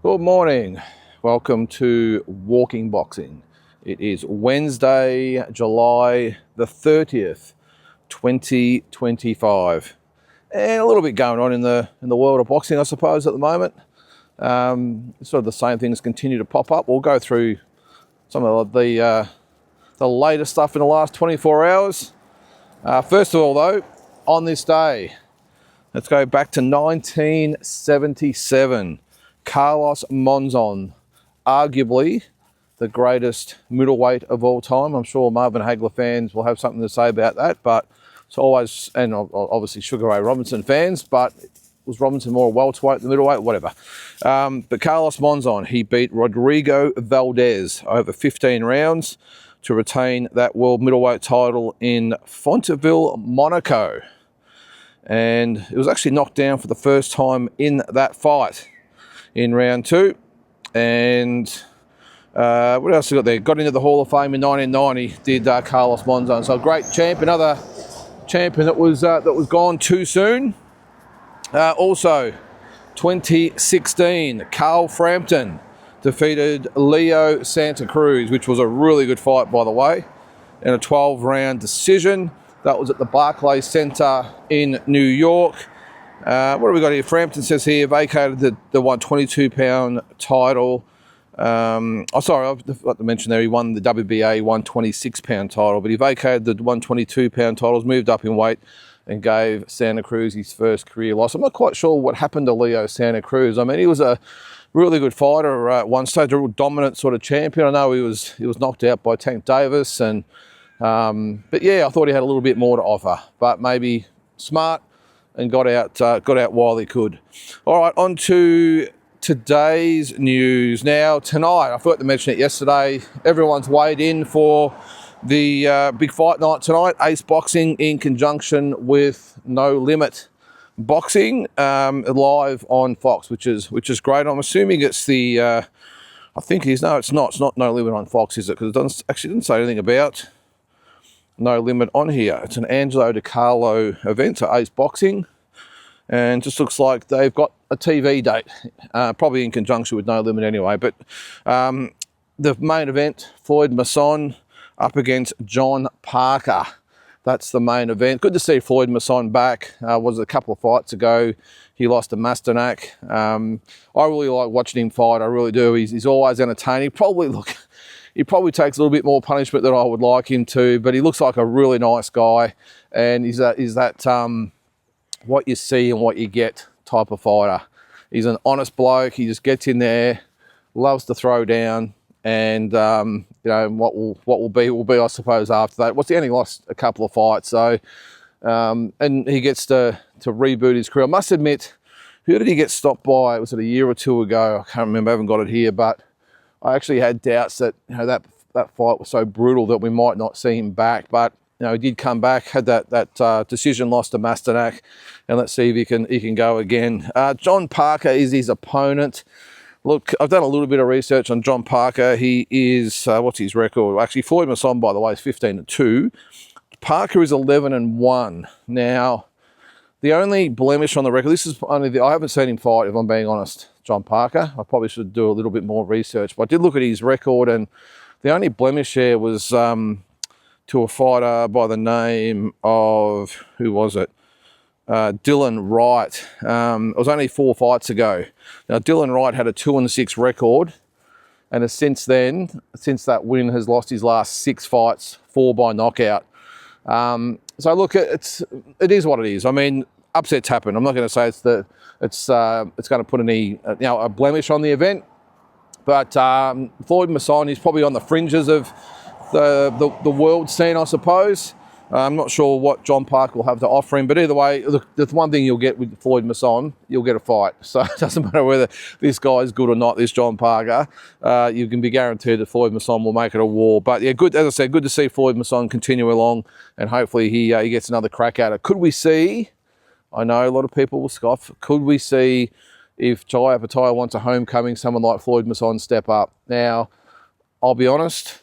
Good morning. Welcome to Walking Boxing. It is Wednesday, July the 30th, 2025. And a little bit going on in the world of boxing, I suppose, at the moment. Sort of the same things continue to pop up. We'll go through some of the latest stuff in the last 24 hours. First of all, though, on this day, let's go back to 1977. Carlos Monzon, arguably the greatest middleweight of all time. I'm sure Marvin Hagler fans will have something to say about that, but it's always, and obviously Sugar Ray Robinson fans, but was Robinson more a welterweight than middleweight? Whatever. But Carlos Monzon, he beat Rodrigo Valdez over 15 rounds to retain that world middleweight title in Fonteville, Monaco. And it was actually knocked down for the first time in that fight in round two. And what else we got there? Got into the Hall of Fame in 1990, did Carlos Monzon. So a great champ, another champion that was gone too soon. Also, 2016, Carl Frampton defeated Leo Santa Cruz, which was a really good fight, by the way, in a 12-round decision. That was at the Barclays Center in New York. What have we got here? Frampton says here, vacated the 122-pound title. I forgot to mention there, he won the WBA 126-pound title, but he vacated the 122-pound titles, moved up in weight, and gave Santa Cruz his first career loss. I'm not quite sure what happened to Leo Santa Cruz. I mean, he was a really good fighter at one stage, a real dominant sort of champion. I know he was knocked out by Tank Davis, and but yeah, I thought he had a little bit more to offer, but maybe smart and got out while he could. All right, on to today's news. Now, tonight, I forgot to mention it yesterday, everyone's weighed in for the big fight night tonight, Ace Boxing in conjunction with No Limit Boxing, live on Fox, which is great. I'm assuming it's the, I think it is, no, it's not No Limit on Fox, is it? Because it didn't say anything about No Limit on here. It's an Angelo DiCarlo event, so Ace Boxing, and just looks like they've got a TV date, probably in conjunction with No Limit anyway. But the main event, Floyd Masson up against John Parker. That's the main event. Good to see Floyd Masson back. Was a couple of fights ago. He lost to Masternak. I really like watching him fight. I really do. He's always entertaining. He probably takes a little bit more punishment than I would like him to, but he looks like a really nice guy, and he's that what you see and what you get type of fighter. He's an honest bloke. He just gets in there, loves to throw down, and what will be, I suppose, after that. He only lost a couple of fights, so and he gets to reboot his career. I must admit, who did he get stopped by? Was it a year or two ago? I can't remember. I haven't got it here, but I actually had doubts that that fight was so brutal that we might not see him back, but he did come back, had that decision loss to Masternak, and let's see if he can go again. John Parker is his opponent. Look, I've done a little bit of research on John Parker. He is what's his record? Actually, Floyd Masson, by the way, is 15-2. Parker is 11-1. Now, the only blemish on the record, this is only I haven't seen him fight, if I'm being honest, John Parker. I probably should do a little bit more research, but I did look at his record, and the only blemish here was to a fighter by the name of, who was it? Dylan Wright. It was only 4 fights ago. Now, Dylan Wright had a 2-6 record, and since that win, has lost his last 6 fights, 4 by knockout. So look, it is what it is. I mean, upsets happen. I'm not going to say it's going to put any a blemish on the event, but Floyd Masson is probably on the fringes of the world scene, I suppose. I'm not sure what John Parker will have to offer him, but either way, look, the one thing you'll get with Floyd Masson, you'll get a fight. So it doesn't matter whether this guy is good or not, this John Parker. You can be guaranteed that Floyd Masson will make it a war. But yeah, good, as I said, good to see Floyd Masson continue along, and hopefully he gets another crack at it. Could we see, I know a lot of people will scoff, could we see, if Jai Opetaia wants a homecoming, someone like Floyd Masson step up? Now, I'll be honest,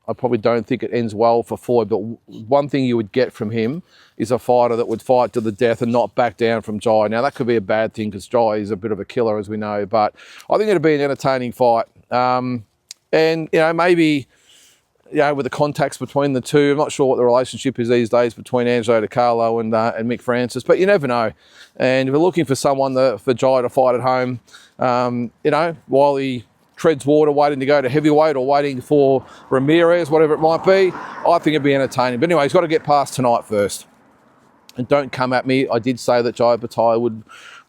I probably don't think it ends well for Floyd, but one thing you would get from him is a fighter that would fight to the death and not back down from Jai. Now, that could be a bad thing because Jai is a bit of a killer, as we know, but I think it'd be an entertaining fight. And, maybe, with the contacts between the two, I'm not sure what the relationship is these days between Angelo DiCarlo and Mick Francis, but you never know. And if we're looking for someone for Jai to fight at home, while he treads water, waiting to go to heavyweight or waiting for Ramirez, whatever it might be, I think it'd be entertaining. But anyway, he's got to get past tonight first. And don't come at me. I did say that Jai Opetaia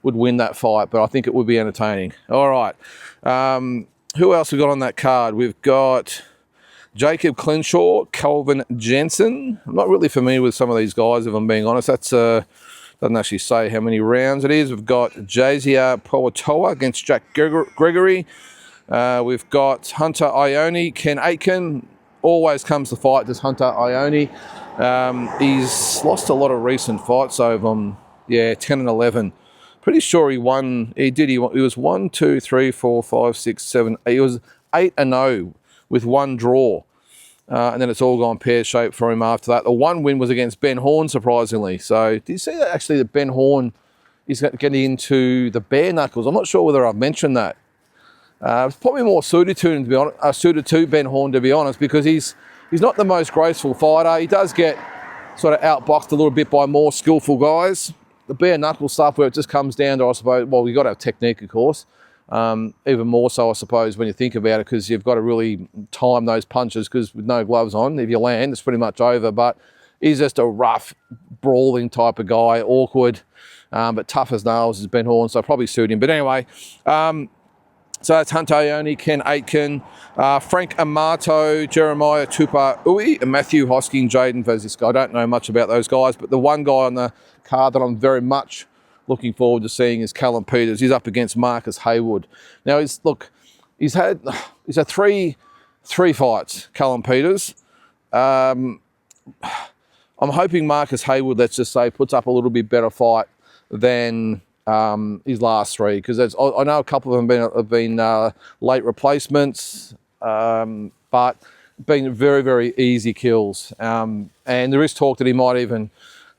would win that fight, but I think it would be entertaining. All right. Who else we got on that card? We've got Jacob Clinshaw, Kelvin Jensen. I'm not really familiar with some of these guys, if I'm being honest. That's doesn't actually say how many rounds it is. We've got Jazia Poatoa against Jack Gregory. We've got Hunter Ione, Ken Aitken. Always comes to fight, does Hunter Ione. He's lost a lot of recent fights over 10 and 11. Pretty sure he won. He was 1, 2, 3, 4, 5, 6, 7. He was 8-0 with one draw. And then it's all gone pear-shaped for him after that. The one win was against Ben Horn, surprisingly. So, did you see that actually that Ben Horn is getting into the bare knuckles? I'm not sure whether I've mentioned that. It's probably more suited to him, to be honest, suited to Ben Horn, to be honest, because he's not the most graceful fighter. He does get sort of outboxed a little bit by more skillful guys. The bare knuckle stuff where it just comes down to, I suppose, well, you've got to have technique, of course. Even more so, I suppose, when you think about it, because you've got to really time those punches, because with no gloves on, if you land, it's pretty much over. But he's just a rough, brawling type of guy, awkward, but tough as nails as Ben Horn, so probably suit him. But anyway, so that's Hunter Ione, Ken Aitken, Frank Amato, Jeremiah Tupa-Ui, and Matthew Hosking, Jaden Vaziska. I don't know much about those guys, but the one guy on the card that I'm very much looking forward to seeing is Callum Peters. He's up against Marcus Haywood. Now, he's had 3 fights, Callum Peters. I'm hoping Marcus Haywood, let's just say, puts up a little bit better fight than his last 3, because I know a couple of them have been late replacements, but been very, very easy kills. And there is talk that he might even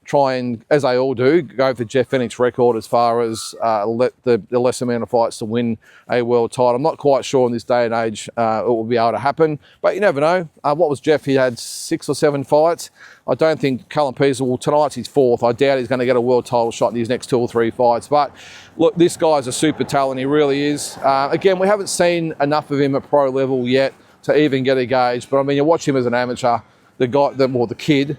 try and, as they all do, go for Jeff Fennick's record as far as let the less amount of fights to win a world title. I'm not quite sure in this day and age it will be able to happen, but you never know. What was Jeff? He had 6 or 7 fights. I don't think Callum Peters, well, tonight's his 4th. I doubt he's going to get a world title shot in his next 2 or 3 fights. But look, this guy's a super talent. He really is. Again, we haven't seen enough of him at pro level yet to even get a gauge. But I mean, you watch him as an amateur. The kid,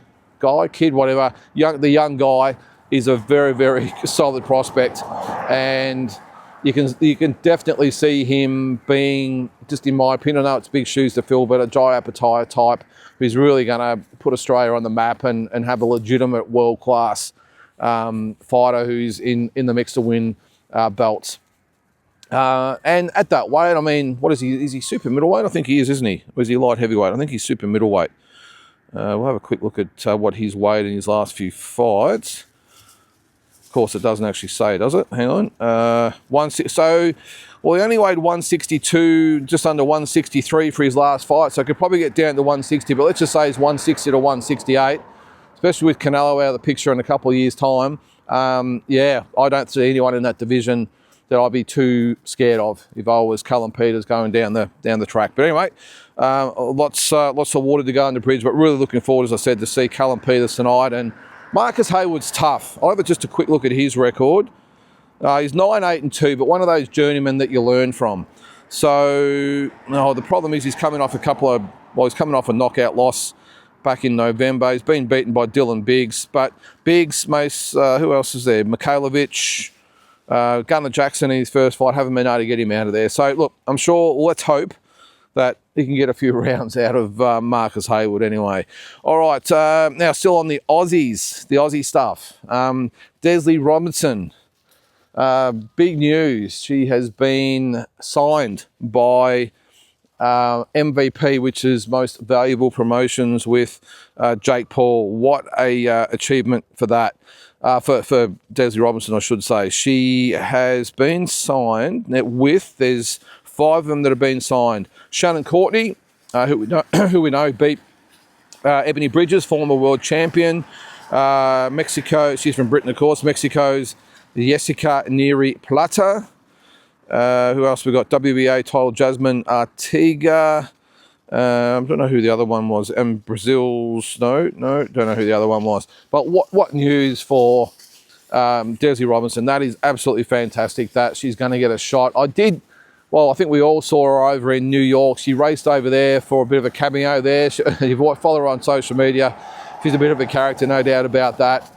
whatever, the young guy is a very, very solid prospect, and you can definitely see him being, just in my opinion, I know it's big shoes to fill, but a Jai Opetaia type who's really going to put Australia on the map and have a legitimate world-class fighter who's in the mix to win belts. And at that weight, I mean, what is he? Is he super middleweight? I think he is, isn't he? Or is he light heavyweight? I think he's super middleweight. We'll have a quick look at what he's weighed in his last few fights. Of course, it doesn't actually say, does it? Hang on. He only weighed 162, just under 163 for his last fight, so could probably get down to 160, but let's just say he's 160 to 168, especially with Canelo out of the picture in a couple of years' time. I don't see anyone in that division that I'd be too scared of if I was Callum Peters going down the track. But anyway, lots of water to go under the bridge, but really looking forward, as I said, to see Callum Peters tonight. And Marcus Haywood's tough. I'll have just a quick look at his record. He's 9-8-2, but one of those journeymen that you learn from. So the problem is he's coming off a knockout loss back in November. He's been beaten by Dylan Biggs, but Biggs, who else is there? Mikhailovich, Gunnar Jackson in his first fight, haven't been able to get him out of there. So look, I'm sure, let's hope that he can get a few rounds out of Marcus Haywood anyway. All right, now still on the Aussies, the Aussie stuff. Desley Robinson, big news. She has been signed by MVP, which is Most Valuable Promotions, with Jake Paul. What a achievement for that. For Desley Robinson, I should say. She has been signed with, there's 5 of them that have been signed. Shannon Courtney, who we know beat Ebony Bridges, former world champion. Mexico, she's from Britain, of course. Mexico's Jessica Neri Plata. Who else we got? WBA title, Jasmine Artiga. I don't know who the other one was. And Brazil's, no, don't know who the other one was. But what news for Desley Robinson? That is absolutely fantastic that she's going to get a shot. I think we all saw her over in New York. She raced over there for a bit of a cameo there. If you follow her on social media, she's a bit of a character, no doubt about that.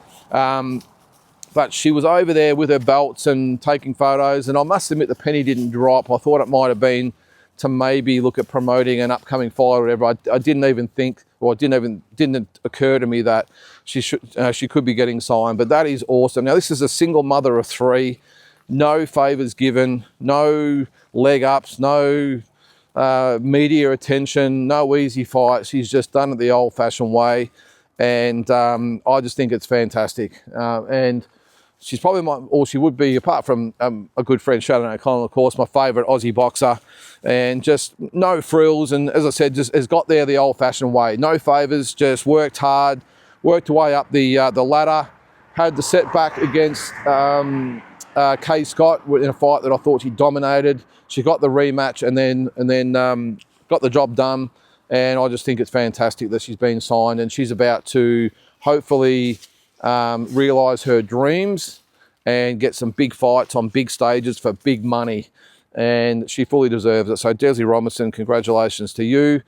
But she was over there with her belts and taking photos, and I must admit the penny didn't drop. I thought it might have been to maybe look at promoting an upcoming fight or whatever. I didn't even think, or didn't occur to me that she could be getting signed. But that is awesome. Now this is a single mother of 3, no favours given, no leg ups, no media attention, no easy fight. She's just done it the old-fashioned way, and I just think it's fantastic. And she's probably she would be, apart from a good friend, Shannon O'Connell, of course, my favourite Aussie boxer, and just no frills, and as I said, just has got there the old-fashioned way. No favours, just worked hard, worked her way up the ladder, had the setback against Kay Scott in a fight that I thought she dominated. She got the rematch and then got the job done, and I just think it's fantastic that she's been signed, and she's about to hopefully realise her dreams and get some big fights on big stages for big money, and she fully deserves it. So Desley Robinson, congratulations to you.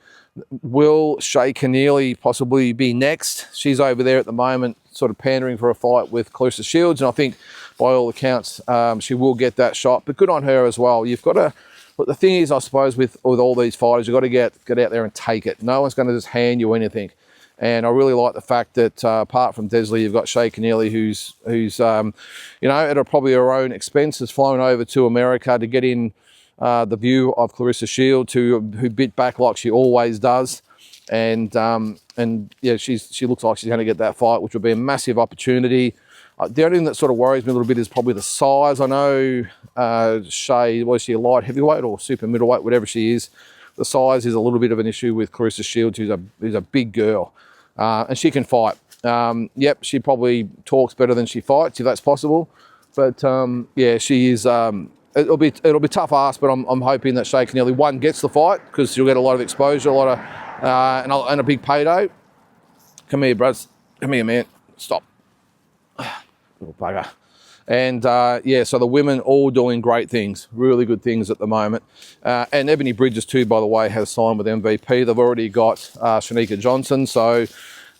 Will Shay Keneally possibly be next? She's over there at the moment sort of pandering for a fight with Claressa Shields, and I think by all accounts she will get that shot, but good on her as well. You've got to, but the thing is, I suppose with all these fighters, you've got to get out there and take it. No one's going to just hand you anything. And I really like the fact that apart from Desley, you've got Shay Keneally, who's at probably her own expense, has flown over to America to get in the view of Claressa Shields, who bit back like she always does. And yeah, she looks like she's going to get that fight, which would be a massive opportunity. The only thing that sort of worries me a little bit is probably the size. I know Shay, was she a light heavyweight or super middleweight, whatever she is, the size is a little bit of an issue with Claressa Shields, who's a big girl. And she can fight. Yep, she probably talks better than she fights, if that's possible. But yeah, she is. It'll be tough ask, but I'm hoping that Shay Keneally, one, gets the fight, because she'll get a lot of exposure, a lot of and a big payday. Come here, bros. Come here, man. Stop. Little bugger. And yeah, so the women all doing great things, really good things at the moment. And Ebony Bridges too, by the way, has signed with MVP. They've already got Shanika Johnson. So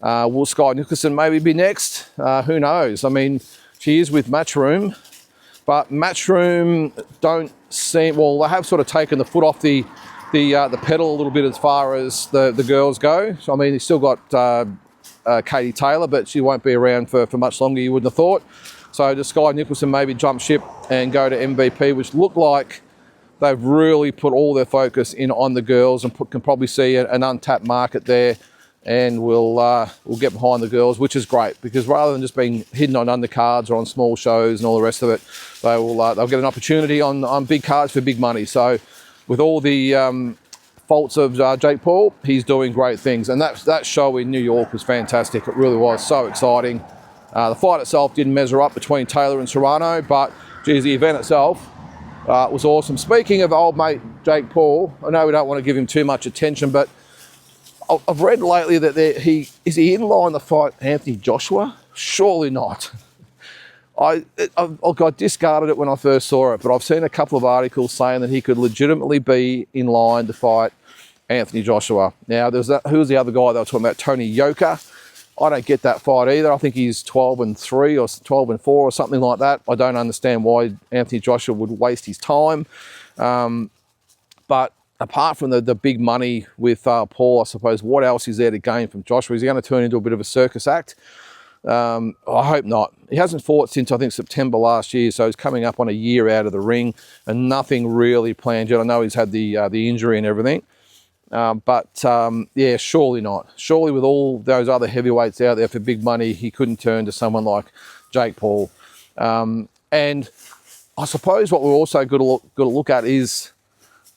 will Sky Nicholson maybe be next? Who knows? I mean, she is with Matchroom, but Matchroom don't seem, well, they have sort of taken the foot off the pedal a little bit as far as the girls go. So I mean, you've still got Katie Taylor, but she won't be around for much longer, you wouldn't have thought. So does Sky Nicholson maybe jump ship and go to MVP, which look like they've really put all their focus in on the girls, and can probably see an untapped market there, and we'll get behind the girls, which is great, because rather than just being hidden on undercards or on small shows and all the rest of it, they'll get an opportunity on big cards for big money. So with all the faults of Jake Paul, he's doing great things, and that show in New York was fantastic. It really was so exciting. The fight itself didn't measure up between Taylor and Serrano, but geez, the event itself was awesome. Speaking of old mate Jake Paul, I know we don't want to give him too much attention, but I've read lately that is he in line to fight Anthony Joshua? Surely not. I discarded it when I first saw it, but I've seen a couple of articles saying that he could legitimately be in line to fight Anthony Joshua. Now, who was the other guy they were talking about? Tony Yoka. I don't get that fight either. I think he's 12-3 or 12-4 or something like that. I don't understand why Anthony Joshua would waste his time. But apart from the big money with Paul, I suppose, what else is there to gain from Joshua? Is he going to turn into a bit of a circus act? I hope not. He hasn't fought since, I think, September last year, so he's coming up on a year out of the ring, and nothing really planned yet. I know he's had the injury and everything. Yeah, surely not. Surely with all those other heavyweights out there for big money, he couldn't turn to someone like Jake Paul. And I suppose what we're also going to look at is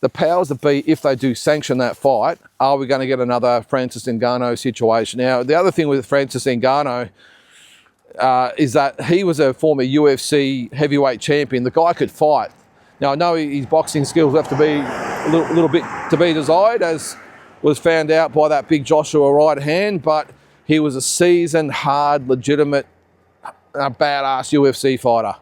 the powers that be, if they do sanction that fight, are we going to get another Francis Ngannou situation? Now, the other thing with Francis Ngannou is that he was a former UFC heavyweight champion. The guy could fight. Now, I know his boxing skills have to be a little bit to be desired, as was found out by that big Joshua right hand, but he was a seasoned, hard, legitimate, badass UFC fighter.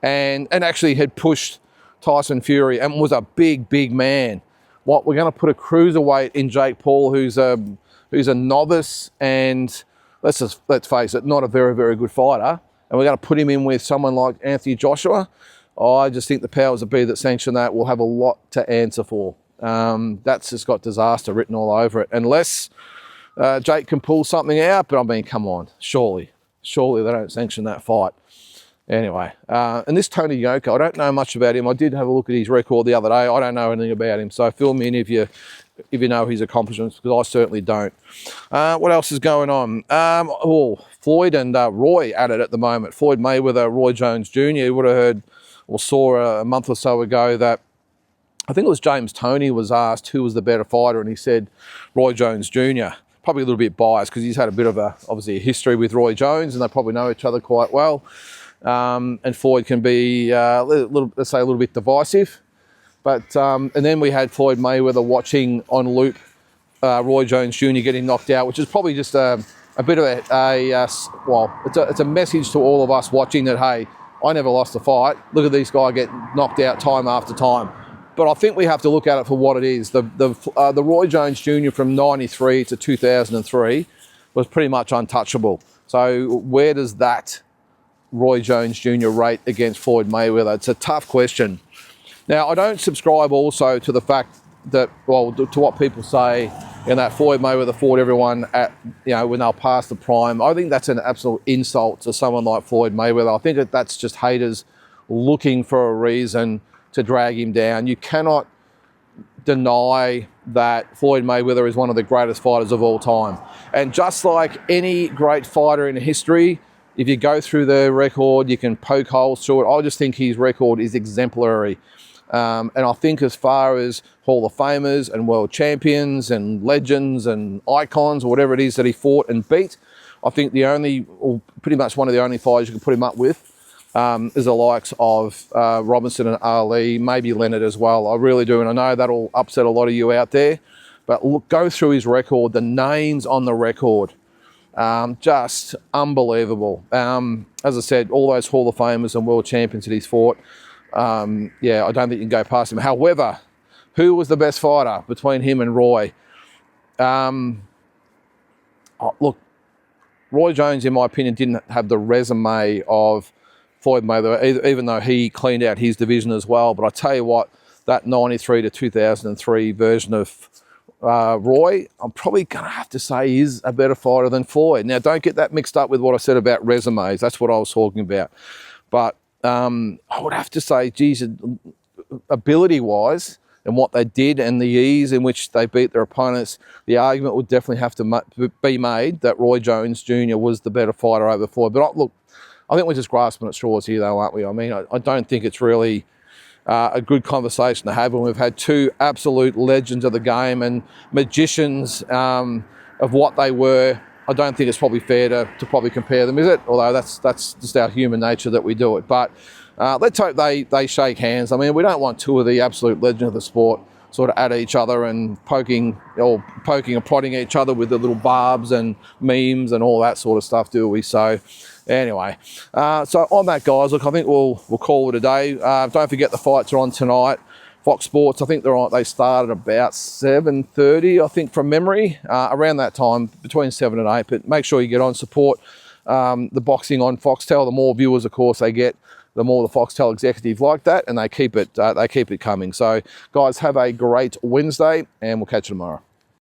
And actually had pushed Tyson Fury and was a big man. What, we're going to put a cruiserweight in Jake Paul, who's a novice and, let's face it, not a very good fighter, and we're going to put him in with someone like Anthony Joshua. I just think the powers that be that sanction that will have a lot to answer for. That's just got disaster written all over it. Unless Jake can pull something out, but I mean, come on, surely they don't sanction that fight. Anyway, and this Tony Yoka, I don't know much about him. I did have a look at his record the other day. I don't know anything about him, so fill me in if you know his accomplishments, because I certainly don't. What else is going on? Floyd and Roy at it at the moment. Floyd Mayweather, Roy Jones Jr. You would have heard or saw a month or so ago that I think it was James Toney was asked who was the better fighter, and he said Roy Jones Jr. Probably a little bit biased because he's had a bit of obviously a history with Roy Jones, and they probably know each other quite well. And Floyd can be let's say a little bit divisive, but and then we had Floyd Mayweather watching on loop Roy Jones Jr. getting knocked out, which is probably just a bit of it's a message to all of us watching that, hey, I never lost a fight. Look at these guys get knocked out time after time. But I think we have to look at it for what it is. The Roy Jones Jr. from 93 to 2003 was pretty much untouchable. So where does that Roy Jones Jr. rate against Floyd Mayweather? It's a tough question. Now, I don't subscribe also to the fact that, to what people say, that Floyd Mayweather fought everyone at, when they're past the prime. I think that's an absolute insult to someone like Floyd Mayweather. I think that's just haters looking for a reason to drag him down. You cannot deny that Floyd Mayweather is one of the greatest fighters of all time. And just like any great fighter in history, if you go through the record, you can poke holes through it. I just think his record is exemplary. And I think as far as Hall of Famers and world champions and legends and icons or whatever it is that he fought and beat, I think pretty much one of the only fighters you can put him up with is the likes of Robinson and Ali, maybe Leonard as well. I really do, and I know that'll upset a lot of you out there. But look, go through his record, the names on the record, just unbelievable. As I said, all those Hall of Famers and world champions that he's fought, I don't think you can go past him. However, who was the best fighter between him and Roy? Look, Roy Jones, in my opinion, didn't have the resume of Floyd Mayweather, even though he cleaned out his division as well. But I tell you what, that 93 to 2003 version of Roy, I'm probably going to have to say is a better fighter than Floyd. Now, don't get that mixed up with what I said about resumes. That's what I was talking about. But I would have to say, geez, ability-wise and what they did and the ease in which they beat their opponents, the argument would definitely have to be made that Roy Jones Jr. was the better fighter over Floyd. But look, I think we're just grasping at straws here, though, aren't we? I mean, I don't think it's really a good conversation to have when we've had two absolute legends of the game and magicians of what they were. I don't think it's probably fair to probably compare them, is it? Although that's just our human nature that we do it. But let's hope they shake hands. I mean, we don't want two of the absolute legends of the sport sort of at each other and poking and prodding each other with the little barbs and memes and all that sort of stuff, do we? So anyway, so on that, guys, look, I think we'll call it a day. Don't forget the fights are on tonight. Fox Sports, I think they start at about 7:30, I think, from memory, around that time, between 7 and 8. But make sure you get on, support the boxing on Foxtel. The more viewers, of course, they get, the more the Foxtel executive like that, and they keep it coming. So, guys, have a great Wednesday, and we'll catch you tomorrow.